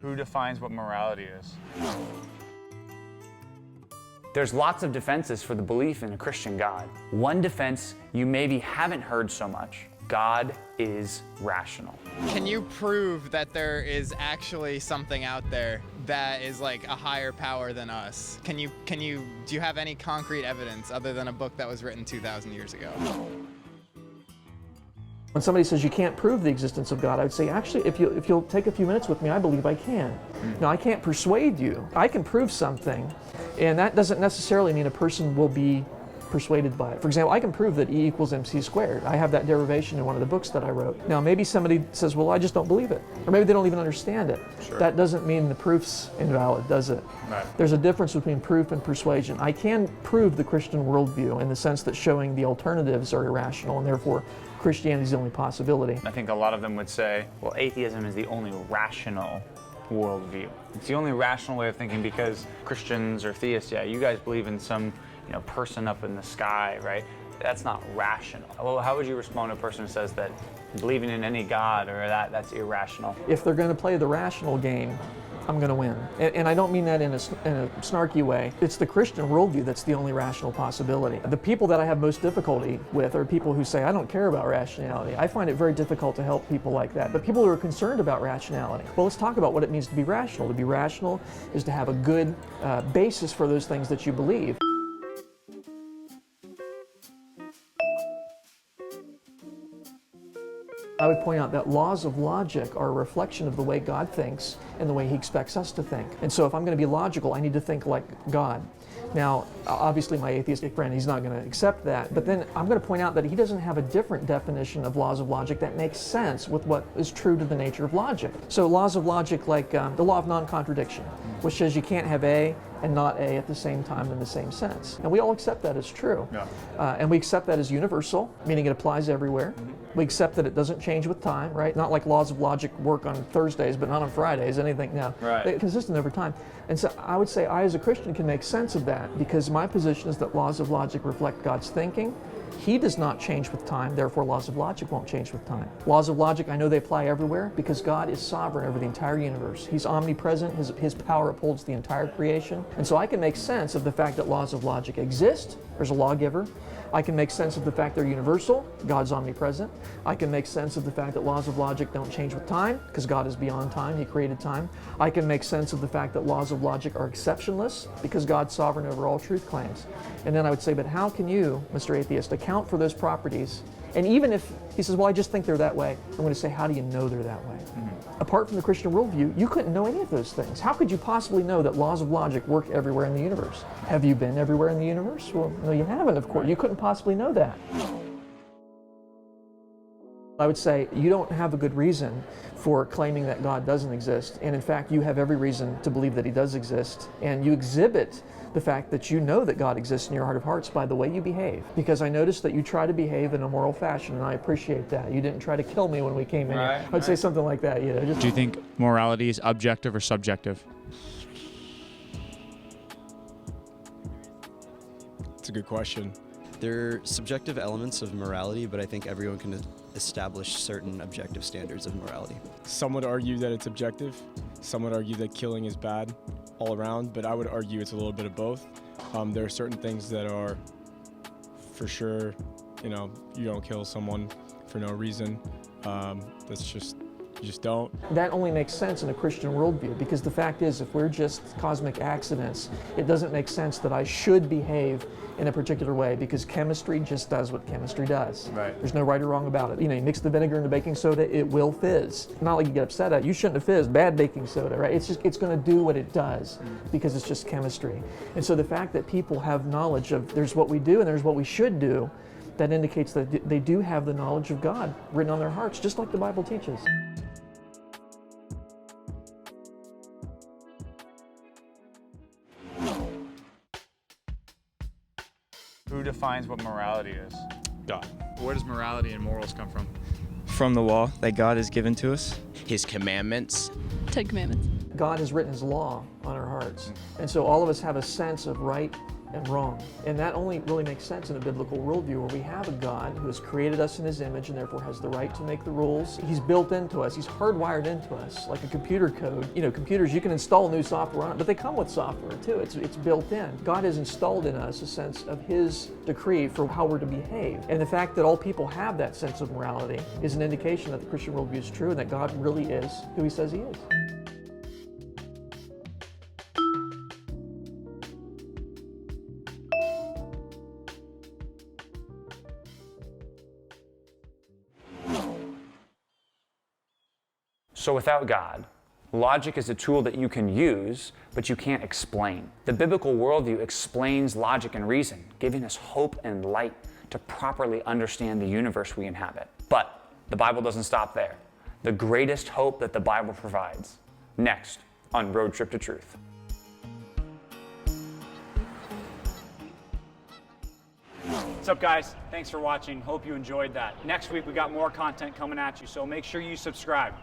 Who defines what morality is? There's lots of defenses for the belief in a Christian God. One defense you maybe haven't heard so much: God is rational. Can you prove that there is actually something out there that is like a higher power than us? Do you have any concrete evidence other than a book that was written 2,000 years ago? When somebody says you can't prove the existence of God, I would say, actually, if you'll take a few minutes with me, I believe I can. Now, I can't persuade you. I can prove something, and that doesn't necessarily mean a person will be persuaded by it. For example, I can prove that E equals MC squared. I have that derivation in one of the books that I wrote. Now, maybe somebody says, well, I just don't believe it. Or maybe they don't even understand it. Sure. That doesn't mean the proof's invalid, does it? Right. There's a difference between proof and persuasion. I can prove the Christian worldview in the sense that showing the alternatives are irrational, and therefore Christianity is the only possibility. I think a lot of them would say, well, atheism is the only rational worldview. It's the only rational way of thinking because Christians or theists, yeah, you guys believe in some, person up in the sky, right? That's not rational. Well, how would you respond to a person who says that believing in any God or that's irrational? If they're going to play the rational game, I'm going to win. And I don't mean that in a snarky way. It's the Christian worldview that's the only rational possibility. The people that I have most difficulty with are people who say, I don't care about rationality. I find it very difficult to help people like that. But people who are concerned about rationality, well, let's talk about what it means to be rational. To be rational is to have a good basis for those things that you believe. I would point out that laws of logic are a reflection of the way God thinks and the way He expects us to think. And so if I'm going to be logical, I need to think like God. Now, obviously my atheistic friend, he's not going to accept that, but then I'm going to point out that he doesn't have a different definition of laws of logic that makes sense with what is true to the nature of logic. So laws of logic like the law of non-contradiction, which says you can't have A and not A at the same time in the same sense. And we all accept that as true. Yeah. And we accept that as universal, meaning it applies everywhere. We accept that it doesn't change with time, right? Not like laws of logic work on Thursdays, but not on Fridays, anything now. Right. They're consistent over time. And so I would say I, as a Christian, can make sense of that because my position is that laws of logic reflect God's thinking. He does not change with time, therefore laws of logic won't change with time. Laws of logic, I know they apply everywhere because God is sovereign over the entire universe. He's omnipresent, his power upholds the entire creation. And so I can make sense of the fact that laws of logic exist. There's a lawgiver. I can make sense of the fact they're universal. God's omnipresent. I can make sense of the fact that laws of logic don't change with time because God is beyond time. He created time. I can make sense of the fact that laws of logic are exceptionless because God's sovereign over all truth claims. And then I would say, but how can you, Mr. Atheist, account for those properties? And even if he says, well, I just think they're that way, I'm going to say, how do you know they're that way? Apart from the Christian worldview, you couldn't know any of those things. How could you possibly know that laws of logic work everywhere in the universe? Have you been everywhere in the universe? Well, no, you haven't, of course. You couldn't possibly know that. I would say you don't have a good reason for claiming that God doesn't exist. And in fact, you have every reason to believe that He does exist. And you exhibit the fact that you know that God exists in your heart of hearts by the way you behave. Because I noticed that you try to behave in a moral fashion, and I appreciate that. You didn't try to kill me when we came in here. I'd say something like that. Just... Do you think morality is objective or subjective? It's a good question. There are subjective elements of morality, but I think everyone can establish certain objective standards of morality. Some would argue that it's objective. Some would argue that killing is bad all around, but I would argue it's a little bit of both. There are certain things that are for sure, you don't kill someone for no reason. You just don't. That only makes sense in a Christian worldview because the fact is, if we're just cosmic accidents, it doesn't make sense that I should behave in a particular way because chemistry just does what chemistry does. Right. There's no right or wrong about it. You mix the vinegar in the baking soda, it will fizz. Not like you get upset at it. You shouldn't have fizzed. Bad baking soda, right? It's going to do what it does because it's just chemistry. And so the fact that people have knowledge of there's what we do and there's what we should do, that indicates that they do have the knowledge of God written on their hearts, just like the Bible teaches. Who defines what morality is? God. Where does morality and morals come from? From the law that God has given to us. His commandments. 10 Commandments. God has written His law on our hearts. And so all of us have a sense of right and wrong. And that only really makes sense in a biblical worldview where we have a God who has created us in his image and therefore has the right to make the rules. He's built into us. He's hardwired into us like a computer code. You know, computers, you can install new software on it, but they come with software too. It's built in. God has installed in us a sense of his decree for how we're to behave. And the fact that all people have that sense of morality is an indication that the Christian worldview is true and that God really is who he says he is. So without God, logic is a tool that you can use, but you can't explain. The biblical worldview explains logic and reason, giving us hope and light to properly understand the universe we inhabit. But the Bible doesn't stop there. The greatest hope that the Bible provides. Next on Road Trip to Truth. What's up, guys? Thanks for watching. Hope you enjoyed that. Next week, we got more content coming at you, so make sure you subscribe.